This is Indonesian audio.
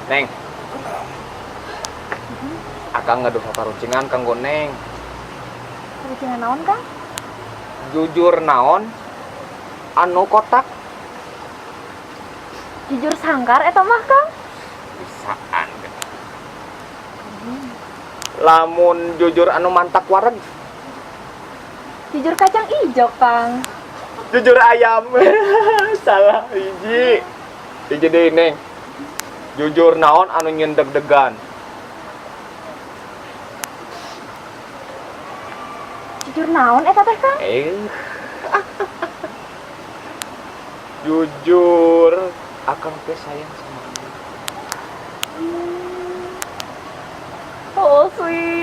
Neng, akang ngaduha karucingan kanggo Neng. Karucingan naon, Kang? Jujur naon? Anu kotak Jujur sangkar eta mah, Kang. bisaan. Lamun jujur anu mantak wareg, Jujur kacang ijo, Kang. jujur ayam. Salah hiji. Hiji deui Neng. Jujur naon anu nyeun deg-degan? Jujur naon eta teh, Kang? Jujur, akang teh sayang sama kamu. Oh, sweet.